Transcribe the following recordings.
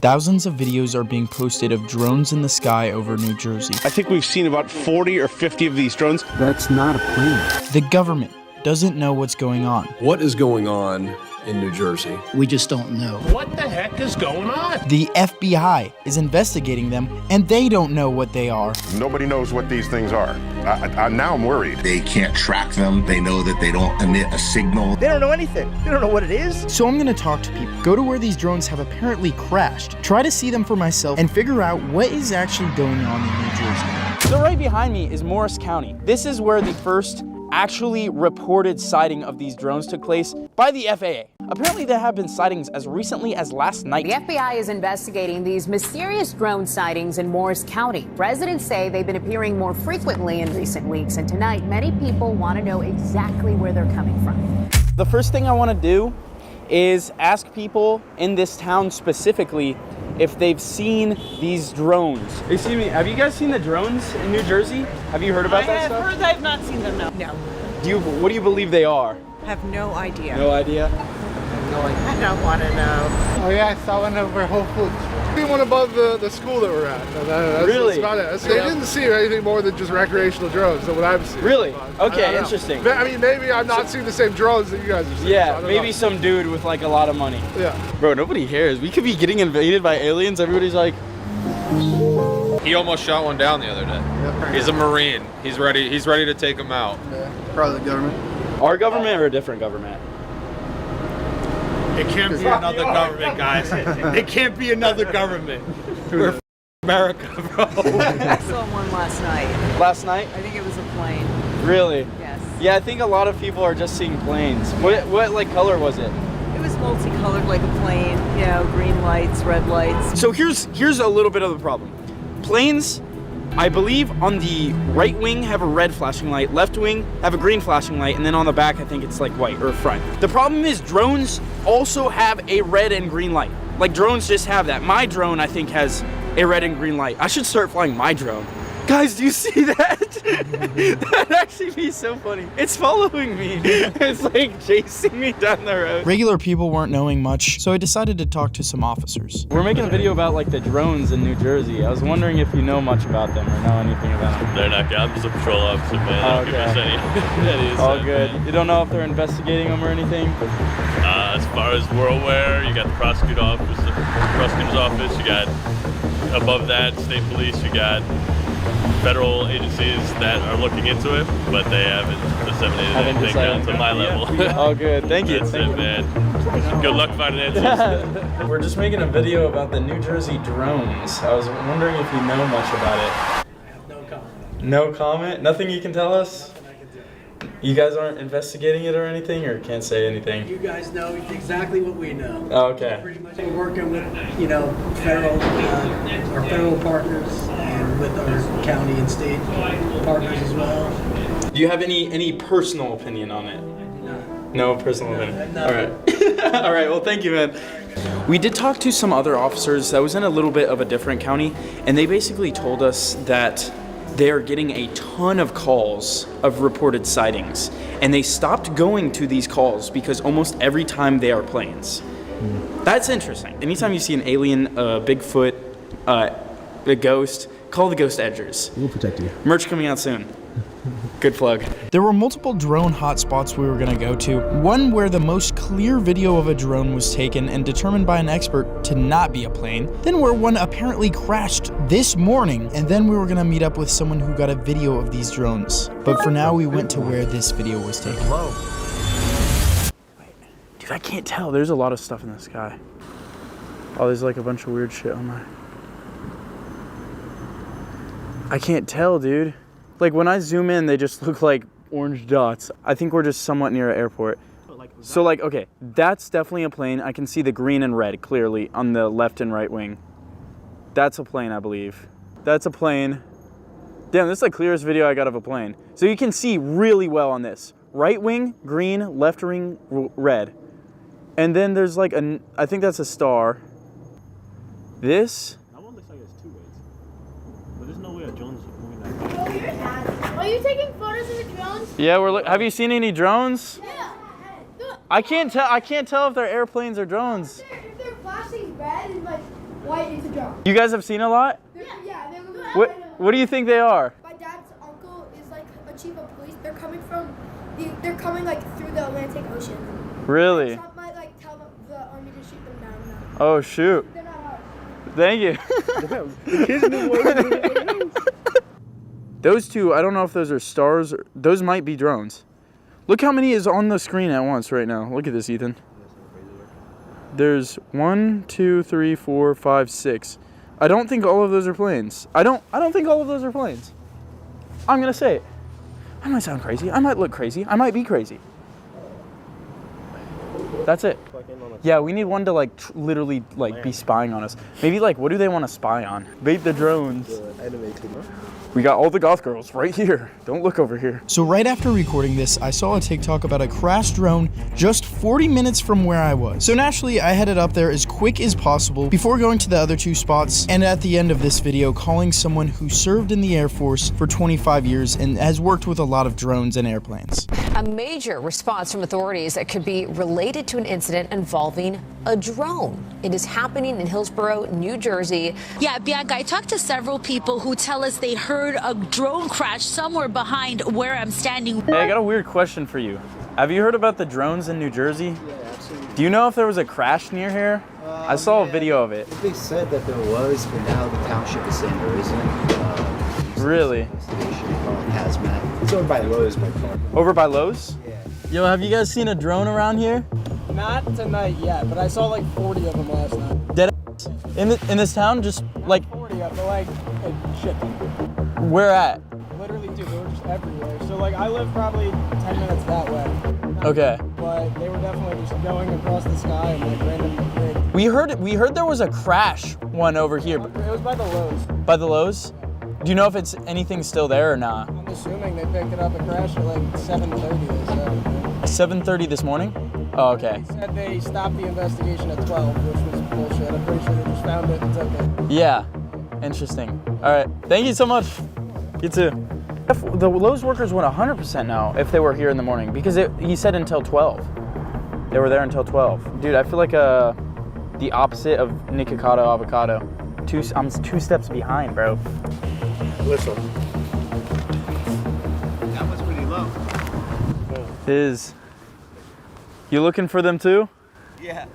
Thousands of videos are being posted of drones in the sky over New Jersey. I think we've seen about 40 or 50 of these drones. That's not a plane. The government doesn't know what's going on. What is going on in New Jersey? We just don't know. What the heck is going on? The FBI is investigating them, and they don't know what they are. Nobody knows what these things are. Now I'm worried. They can't track them. They know that they don't emit a signal. They don't know anything. They don't know what it is. So I'm gonna talk to people, go to where these drones have apparently crashed, try to see them for myself, and figure out what is actually going on in New Jersey. So right behind me is Morris County. This is where the first actually reported sighting of these drones took place by the FAA. Apparently there have been sightings as recently as last night. The FBI is investigating these mysterious drone sightings in Morris County. Residents say they've been appearing more frequently in recent weeks, and tonight many people want to know exactly where they're coming from. The first thing I want to do is ask people in this town specifically if they've seen these drones. Excuse me, have you guys seen the drones in New Jersey? Have you heard about that stuff? I have heard. I've not seen them, no. No. What do you believe they are? Have no idea. No idea? I don't want to know. Oh yeah, I saw one over Whole Foods. The one above the school that we're at. That's, really? That's about it. They didn't see anything more than just recreational drones, that's what I've seen. Really? Okay, interesting. I mean, maybe I've not seen the same drones that you guys have seen. Yeah, so maybe some dude with like a lot of money. Yeah. Bro, nobody cares. We could be getting invaded by aliens. Everybody's like... He almost shot one down the other day. Yep. He's a Marine. He's ready to take him out. Yeah, probably the government. Our government or a different government? It can't be another government, guys. It can't be another government. We're America, bro. I saw one last night. Last night? I think it was a plane. Really? Yes. Yeah, I think a lot of people are just seeing planes. What like color was it? It was multicolored like a plane. You know, green lights, red lights. So here's a little bit of the problem. Planes, I believe on the right wing have a red flashing light, left wing have a green flashing light, and then on the back I think it's like white or front. The problem is drones also have a red and green light. Like drones just have that. My drone I think has a red and green light. I should start flying my drone. Guys, do you see that? That'd actually be so funny. It's following me. It's like chasing me down the road. Regular people weren't knowing much, so I decided to talk to some officers. We're making a video about like the drones in New Jersey. I was wondering if you know much about them or know anything about them. They're not good. I'm just a patrol officer, man. Okay. All good. You don't know if they're investigating them or anything? As far as we're aware, you got the prosecutor's office, you got above that state police, you got federal agencies that are looking into it, but they haven't disseminated anything down to my level. All good. Thank you. That's it, man. Good luck finding answers. We're just making a video about the New Jersey drones. I was wondering if you know much about it. I have no comment. No comment? Nothing you can tell us? You guys aren't investigating it or anything, or can't say anything? You guys know exactly what we know. Oh, okay. Pretty much we're working with, our federal partners and with our county and state partners as well. Do you have any personal opinion on it? No personal opinion. All right. All right. Well, thank you, man. We did talk to some other officers that was in a little bit of a different county, and they basically told us that they are getting a ton of calls of reported sightings, and they stopped going to these calls because almost every time they are planes. That's interesting. Anytime you see an alien, Bigfoot, a ghost, call the Ghost Edgers. We'll protect you. Merch coming out soon. Good plug. There were multiple drone hotspots we were gonna go to. One where the most clear video of a drone was taken and determined by an expert to not be a plane. Then where one apparently crashed this morning. And then we were gonna meet up with someone who got a video of these drones. But for now, we went to where this video was taken. Whoa. Wait, dude, I can't tell. There's a lot of stuff in the sky. Oh, there's like a bunch of weird shit on my... I can't tell, dude. Like when I zoom in, they just look like orange dots. I think we're just somewhat near an airport. So like, okay, that's definitely a plane. I can see the green and red clearly on the left and right wing. That's a plane, I believe. That's a plane. Damn, this is the clearest video I got of a plane. So you can see really well on this. Right wing, green, left wing, red. And then there's like I think that's a star. This. That one looks like it's two ways. But there's no way a drone's moving that fast. Oh, you're not. Are you taking photos of the drones? Yeah, have you seen any drones? Yeah. I can't tell if they're airplanes or drones. If they're flashing red and like White is a drone. You guys have seen a lot? Yeah, they look What do you think they are? My dad's uncle is like a chief of police. They're coming like through the Atlantic Ocean. Really? Trump might like tell the army to shoot them down now. Oh shoot. They're not ours. Thank you. Those two, I don't know if those are stars. Those might be drones. Look how many is on the screen at once right now. Look at this, Ethan. There's 1, 2, 3, 4, 5, 6. I don't think all of those are planes. I don't think all of those are planes. I'm gonna say it. I might sound crazy. I might look crazy. I might be crazy. That's it. Yeah, we need one to like literally like be spying on us. Maybe like, what do they want to spy on? Bait the drones. We got all the goth girls right here. Don't look over here. So right after recording this, I saw a TikTok about a crashed drone just 40 minutes from where I was. So naturally, I headed up there as quick as possible before going to the other two spots, and at the end of this video, calling someone who served in the Air Force for 25 years and has worked with a lot of drones and airplanes. A major response from authorities that could be related to an incident involving a drone. It is happening in Hillsborough, New Jersey. Yeah, Bianca, I talked to several people who tell us they heard a drone crash somewhere behind where I'm standing. Hey, I got a weird question for you. Have you heard about the drones in New Jersey? Yeah, absolutely. Do you know if there was a crash near here? I saw a video of it. They said that there was, but now the township is saying there isn't. Really? Hazmat. It's over by Lowe's, my car. Over by Lowe's? Yeah. Yo, have you guys seen a drone around here? Not tonight yet, but I saw like 40 of them last night. Dead in this town, just like 40 of them, like shit. Where at? Literally, dude, they were just everywhere. So like, I live probably 10 minutes that way. Okay. But they were definitely just going across the sky and like random. We heard there was a crash one over here. It was by the Lowe's. By the Lowe's? Do you know if it's anything still there or not? I'm assuming they picked it up and crashed at like 7:30. They said. 7:30 this morning? Oh, okay. They said they stopped the investigation at 12, which was bullshit. I'm pretty sure they just found it and took it. Yeah. Interesting. All right. Thank you so much. You too. The Lowe's workers would 100% know if they were here in the morning because he said until 12. They were there until 12. Dude, I feel like the opposite of Nikocado avocado. I'm 2 steps behind, bro. Whistle. That was pretty low. You looking for them too? Yeah.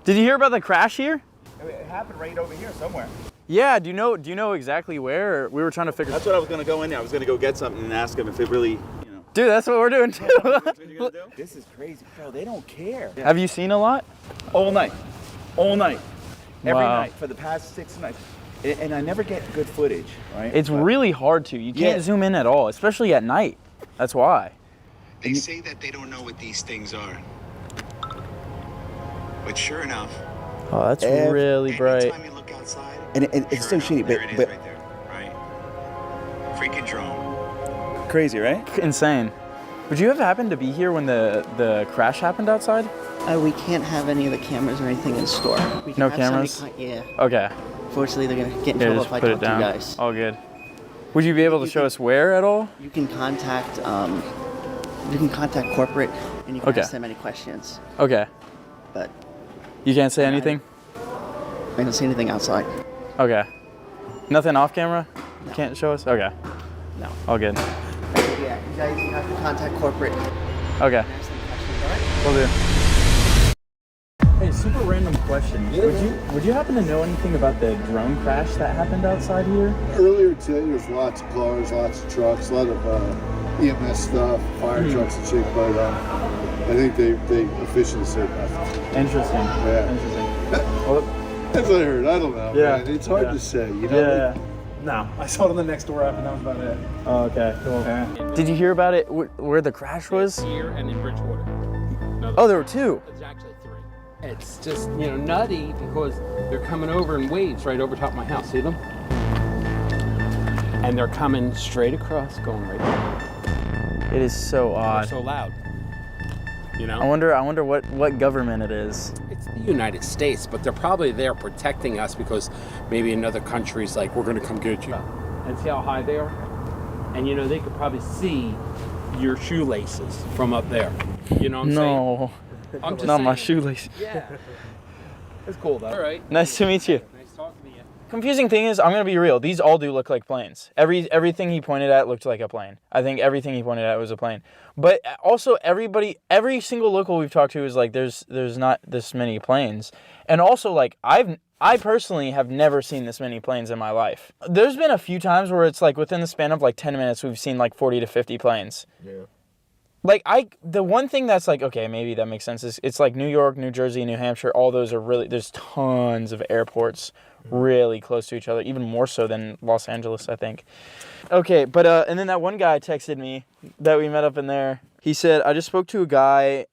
Did you hear about the crash here? It happened right over here somewhere. Yeah, do you know exactly where? Or we were trying to figure. That's what I was gonna go in there. I was gonna go get something and ask them if it really, you know. Dude, that's what we're doing too. This is crazy, bro. They don't care. Have you seen a lot? All night. Every Wow. night for the past 6 nights. And I never get good footage, right? It's really hard to. You can't zoom in at all, especially at night. That's why. They say that they don't know what these things are. But sure enough. Oh, that's really bright. Anytime you look outside, and it's so shitty, there it is but right there, right? Freaking drone. Crazy, right? Insane. Would you have happened to be here when the crash happened outside? We can't have any of the cameras or anything in store. We can No have cameras? somebody yeah. Okay. Fortunately, they're gonna get in Here, trouble just if I put talk it to down. you guys. All good. Would you be able to show us where at all? You can contact corporate and you can Okay. ask them any questions. Okay. But You can't say anything? I don't see anything outside. Okay. Nothing off camera? You can't show us? Okay. No. All good. Yeah, you guys have to contact corporate. Okay. Will do. Hey, super random question. Would you happen to know anything about the drone crash that happened outside here? Earlier today, there's lots of cars, lots of trucks, a lot of EMS stuff, fire trucks and shit, but I think they officially said nothing. Interesting. Yeah. Interesting. Well, that's what I heard. I don't know. Yeah. Man. It's hard to say. You know. Yeah. No, I saw it on the next door app, and that was about it. Oh, okay. Cool. Yeah. Did you hear about it? Where the crash was? Here and in Bridgewater. No, Oh, there were 2. There's actually 3. It's just, nutty because they're coming over in waves right over top of my house. See them? And they're coming straight across, going right there. It is so odd. They're so loud. I wonder what government it is. It's the United States, but they're probably there protecting us because maybe another country's like, we're going to come get you. And see how high they are? And they could probably see your shoelaces from up there. You know what I'm saying? No. I'm just Not saying. my shoelace. Yeah. It's cool though. All right. Nice to meet you. Nice confusing thing is, I'm gonna be real. These all do look like planes. Everything he pointed at looked like a plane. I think everything he pointed at was a plane. But also, every single local we've talked to is like, there's not this many planes. And also, like, I personally have never seen this many planes in my life. There's been a few times where it's like within the span of like 10 minutes, we've seen like 40 to 50 planes. Yeah. Like, the one thing that's like, okay, maybe that makes sense is it's like New York, New Jersey, New Hampshire, all those are really, there's tons of airports really close to each other, even more so than Los Angeles, I think. Okay, but, and then that one guy texted me that we met up in there. He said, I just spoke to a guy.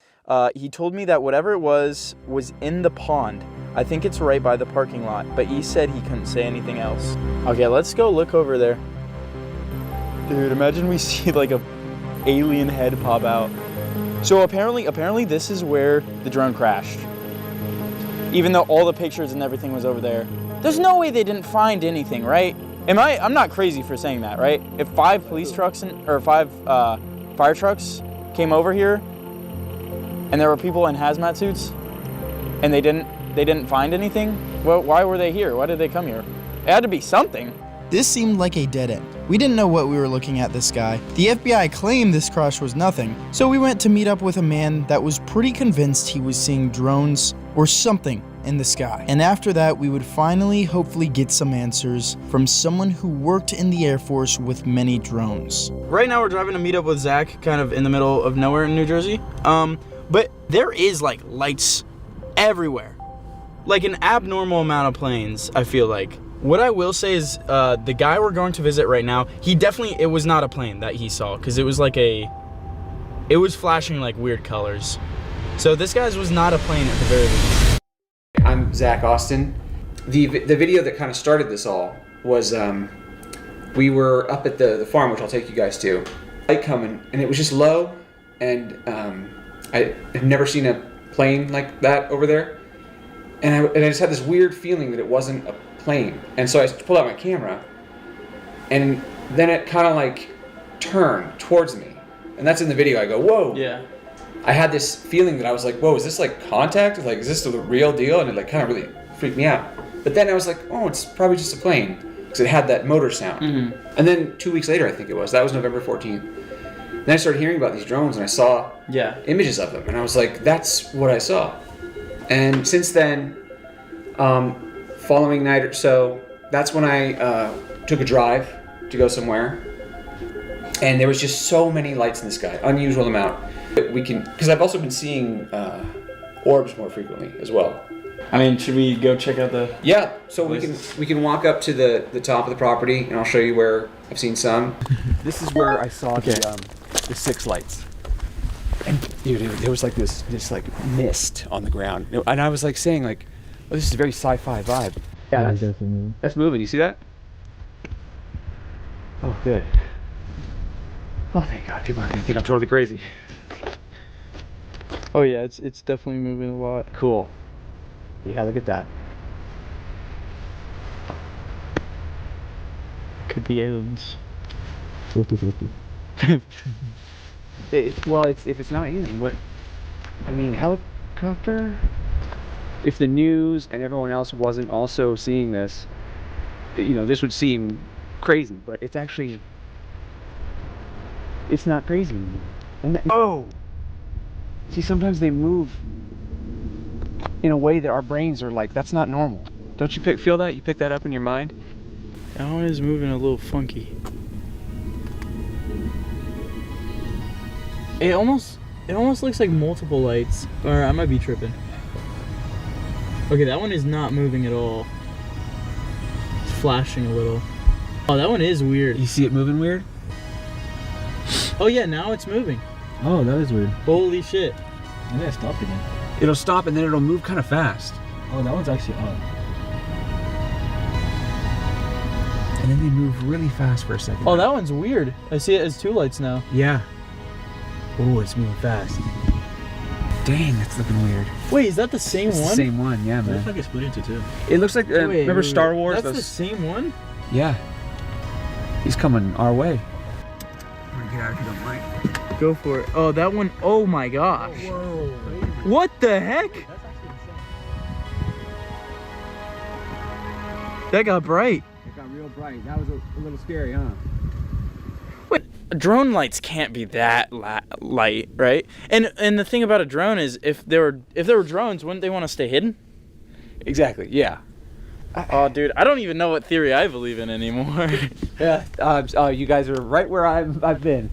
He told me that whatever it was in the pond. I think it's right by the parking lot, but he said he couldn't say anything else. Okay, let's go look over there. Dude, imagine we see like a alien head pop out. So apparently this is where the drone crashed. Even though all the pictures and everything was over there. There's no way they didn't find anything, right? I'm not crazy for saying that, right? If 5 police trucks or 5 fire trucks came over here and there were people in hazmat suits and they didn't find anything, well, why were they here? Why did they come here? It had to be something. This seemed like a dead end. We didn't know what we were looking at this guy. The FBI claimed this crash was nothing, so we went to meet up with a man that was pretty convinced he was seeing drones or something in the sky. And after that, we would finally, hopefully get some answers from someone who worked in the Air Force with many drones. Right now we're driving to meet up with Zach, kind of in the middle of nowhere in New Jersey. But there is like lights everywhere. Like an abnormal amount of planes, I feel like. What I will say is the guy we're going to visit right now, it was not a plane that he saw, because it was like it was flashing like weird colors. So this guy's was not a plane at the very least. I'm Zach Austin. The video that kind of started this all was we were up at the farm, which I'll take you guys to. Light coming, and it was just low, and I had never seen a plane like that over there. And I just had this weird feeling that it wasn't a plane. And so I pulled out my camera, and then it kind of like turned towards me. And that's in the video. I go, whoa. Yeah. I had this feeling that I was like, whoa, is this like contact? Like, is this the real deal? And it like kind of really freaked me out. But then I was like, oh, it's probably just a plane, because it had that motor sound. Mm-hmm. And then 2 weeks later, I think it was, that was November 14th. Then I started hearing about these drones, and I saw images of them. And I was like, that's what I saw. And since then, following night or so, that's when I took a drive to go somewhere, and there was just so many lights in the sky, unusual amount. Because I've also been seeing orbs more frequently as well. I mean, should we go check out the? Yeah, so we can walk up to the top of the property, and I'll show you where I've seen some. This is where I saw the 6 lights. And dude, there was like this like mist on the ground, and I was like saying like, oh, this is a very sci-fi vibe. Yeah, that's moving. You see that? Oh, good. Oh, thank God. People are gonna think I'm totally crazy. Oh yeah, it's definitely moving a lot. Cool. Yeah, look at that. Could be aliens. If it's not alien, what? I mean, helicopter? If the news and everyone else wasn't also seeing this, this would seem crazy, but it's actually, it's not crazy. Oh! See, sometimes they move in a way that our brains are like, that's not normal. Don't you feel that? You pick that up in your mind? That one is moving a little funky. It almost looks like multiple lights. Or I might be tripping. Okay, that one is not moving at all. It's flashing a little. Oh, that one is weird. You see it moving weird? Oh yeah, now it's moving. Oh, that is weird. Holy shit. And then it stopped again. It'll stop and then it'll move kind of fast. Oh, that one's actually on. And then they move really fast for a second. Oh, that one's weird. I see it as 2 lights now. Yeah. Oh, it's moving fast. Dang, that's looking weird. Wait, is that the same one? The same one, yeah, man. It looks like it's split into 2. It looks like, remember Star Wars? That's the same one? Yeah. He's coming our way. I'm gonna get out if you don't mind. Go for it. Oh, that one, oh my gosh. Whoa. Crazy. What the heck? That got bright. It got real bright. That was a little scary, huh? Wait, drone lights can't be that light, right? And the thing about a drone is, if there were drones, wouldn't they want to stay hidden? Exactly. Yeah. Oh, dude, I don't even know what theory I believe in anymore. Yeah. You guys are right where I've been.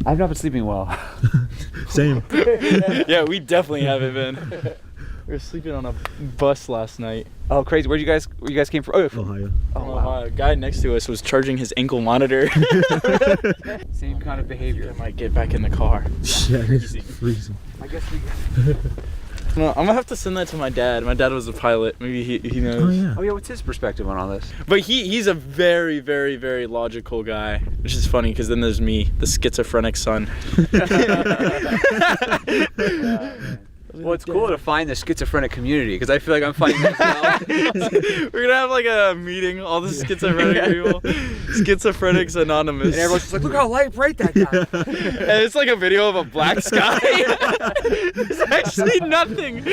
I've not been sleeping well. Same. Yeah, we definitely haven't been. We were sleeping on a bus last night. Oh, crazy. Where you guys came from? Oh, Ohio. Oh, wow. A guy next to us was charging his ankle monitor. Same kind of behavior. I might get back in the car. Yeah, it's freezing. I guess we. No, I'm gonna have to send that to my dad. My dad was a pilot. Maybe he knows. Oh yeah. Oh yeah. What's his perspective on all this? But he's a very, very, very logical guy, which is funny because then there's me, the schizophrenic son. Well, it's cool to find the schizophrenic community because I feel like I'm finding that now. We're gonna have like a meeting, all the schizophrenic people, Schizophrenics Anonymous, and everyone's just like, "Look how light bright that guy!" And it's like a video of a black sky. It's actually nothing.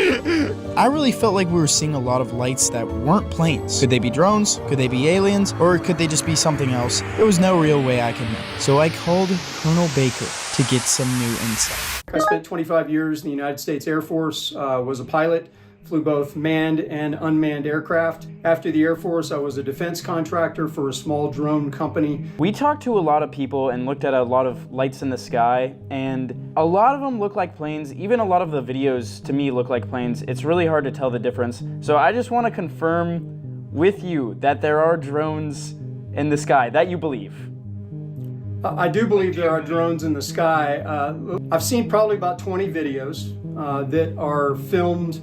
I really felt like we were seeing a lot of lights that weren't planes. Could they be drones? Could they be aliens? Or could they just be something else? There was no real way I could know. So I called Colonel Baker to get some new insight. I spent 25 years in the United States Air Force, was a pilot, flew both manned and unmanned aircraft. After the Air Force, I was a defense contractor for a small drone company. We talked to a lot of people and looked at a lot of lights in the sky, and a lot of them look like planes. Even a lot of the videos to me look like planes. It's really hard to tell the difference. So I just want to confirm with you that there are drones in the sky, that you believe. I do believe there are drones in the sky. I've seen probably about 20 videos that are filmed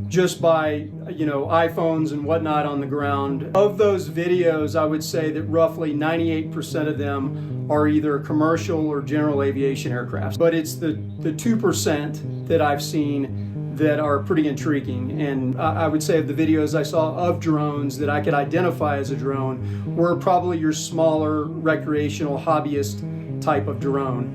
just by, iPhones and whatnot on the ground. Of those videos, I would say that roughly 98% of them are either commercial or general aviation aircraft. But it's the 2% that I've seen that are pretty intriguing. And I would say of the videos I saw of drones that I could identify as a drone were probably your smaller recreational hobbyist type of drone.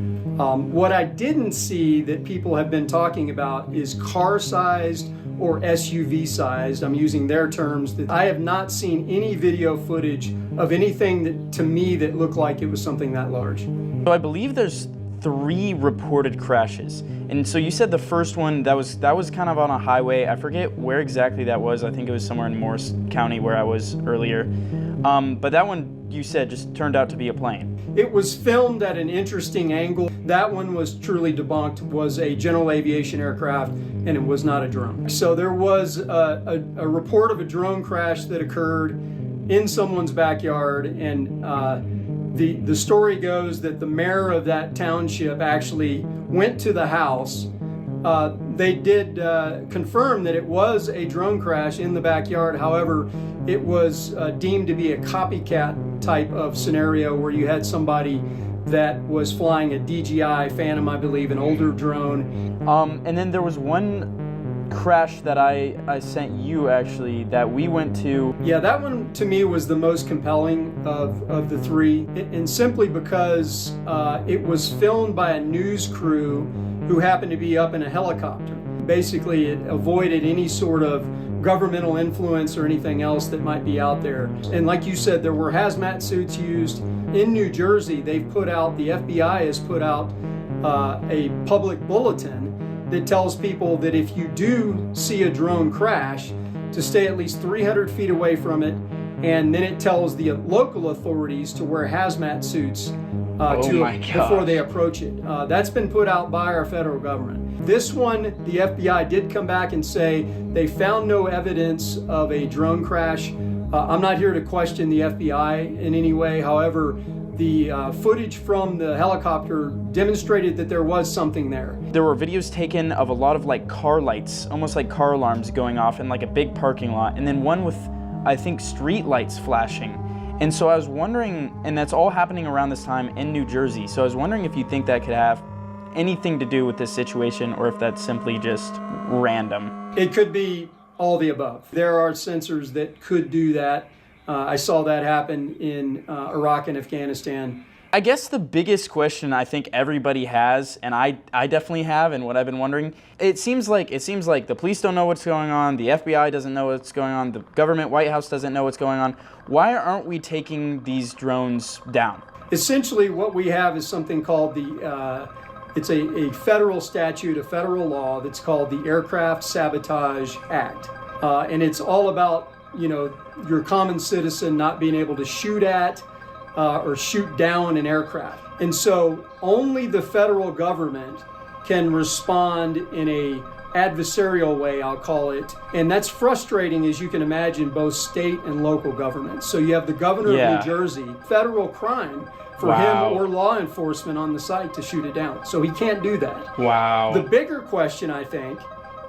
What I didn't see that people have been talking about is car-sized or SUV-sized. I'm using their terms. That I have not seen any video footage of anything that, to me, that looked like it was something that large. So I believe there's 3 reported crashes. And so you said the first one, that was kind of on a highway. I forget where exactly that was. I think it was somewhere in Morris County where I was earlier. But that one, you said, just turned out to be a plane. It was filmed at an interesting angle. That one was truly debunked, was a general aviation aircraft, and it was not a drone. So there was a report of a drone crash that occurred in someone's backyard, and the story goes that the mayor of that township actually went to the house. They did confirm that it was a drone crash in the backyard. However, it was deemed to be a copycat type of scenario where you had somebody that was flying a DJI Phantom, I believe, an older drone. And then there was one crash that I sent you, actually, that we went to. Yeah, that one to me was the most compelling of the 3, and simply because it was filmed by a news crew who happened to be up in a helicopter. Basically, it avoided any sort of governmental influence or anything else that might be out there. And like you said, there were hazmat suits used. In New Jersey, the FBI has put out a public bulletin that tells people that if you do see a drone crash, to stay at least 300 feet away from it, and then it tells the local authorities to wear hazmat suits before they approach it. That's been put out by our federal government. This one, the FBI did come back and say they found no evidence of a drone crash. I'm not here to question the FBI in any way. However, the footage from the helicopter demonstrated that there was something there. There were videos taken of a lot of like car lights, almost like car alarms going off in like a big parking lot, and then one with, I think, street lights flashing. And so I was wondering, and that's all happening around this time in New Jersey, so I was wondering if you think that could have anything to do with this situation, or if that's simply just random. It could be all the above. There are sensors that could do that. I saw that happen in Iraq and Afghanistan. I guess the biggest question I think everybody has, and I definitely have, and what I've been wondering, it seems like the police don't know what's going on, the FBI doesn't know what's going on, the government, White House doesn't know what's going on. Why aren't we taking these drones down? Essentially, what we have is something called it's a federal statute, a federal law that's called the Aircraft Sabotage Act. And it's all about, your common citizen not being able to shoot at or shoot down an aircraft. And so only the federal government can respond in a adversarial way, I'll call it. And that's frustrating, as you can imagine, both state and local governments. So you have the governor of New Jersey, federal crime for him or law enforcement on the site to shoot it down. So he can't do that. Wow. The bigger question, I think,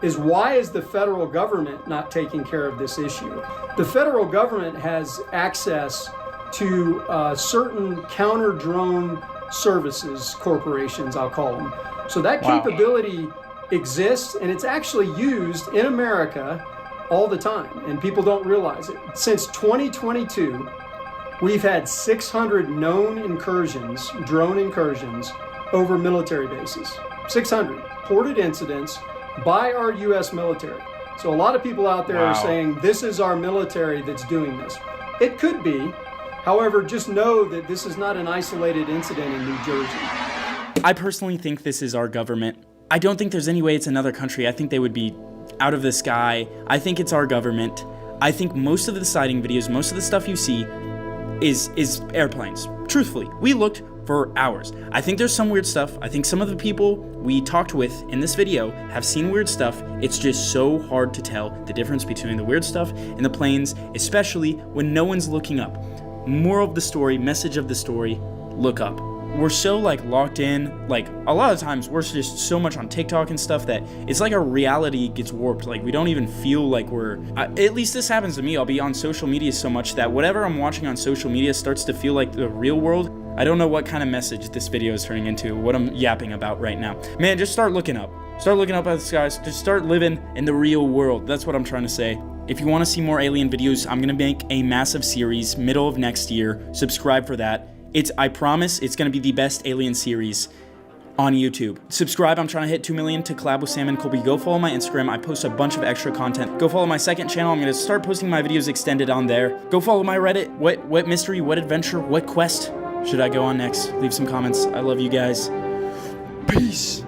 is why is the federal government not taking care of this issue? The federal government has access to certain counter-drone services corporations, I'll call them. So that capability exists, and it's actually used in America all the time, and people don't realize it. Since 2022, we've had 600 known incursions, drone incursions, over military bases. 600 reported incidents by our U.S. military. So a lot of people out there are saying, this is our military that's doing this. It could be. However, just know that this is not an isolated incident in New Jersey. I personally think this is our government. I don't think there's any way it's another country. I think they would be out of the sky. I think it's our government. I think most of the sighting videos, most of the stuff you see is airplanes. Truthfully, we looked for hours. I think there's some weird stuff. I think some of the people we talked with in this video have seen weird stuff. It's just so hard to tell the difference between the weird stuff and the planes, especially when no one's looking up. Moral of the story, message of the story, look up. We're so locked in, a lot of times we're just so much on TikTok and stuff that it's like our reality gets warped. We don't even feel like we're, at least this happens to me. I'll be on social media so much that whatever I'm watching on social media starts to feel like the real world. I don't know what kind of message this video is turning into, what I'm yapping about right now. Man, just start looking up. Start looking up at the skies. Just start living in the real world. That's what I'm trying to say. If you want to see more alien videos, I'm going to make a massive series middle of next year. Subscribe for that. I promise it's going to be the best alien series on YouTube. Subscribe. I'm trying to hit 2 million to collab with Sam and Colby. Go follow my Instagram. I post a bunch of extra content. Go follow my second channel. I'm going to start posting my videos extended on there. Go follow my Reddit. What mystery, what adventure, what quest should I go on next? Leave some comments. I love you guys. Peace.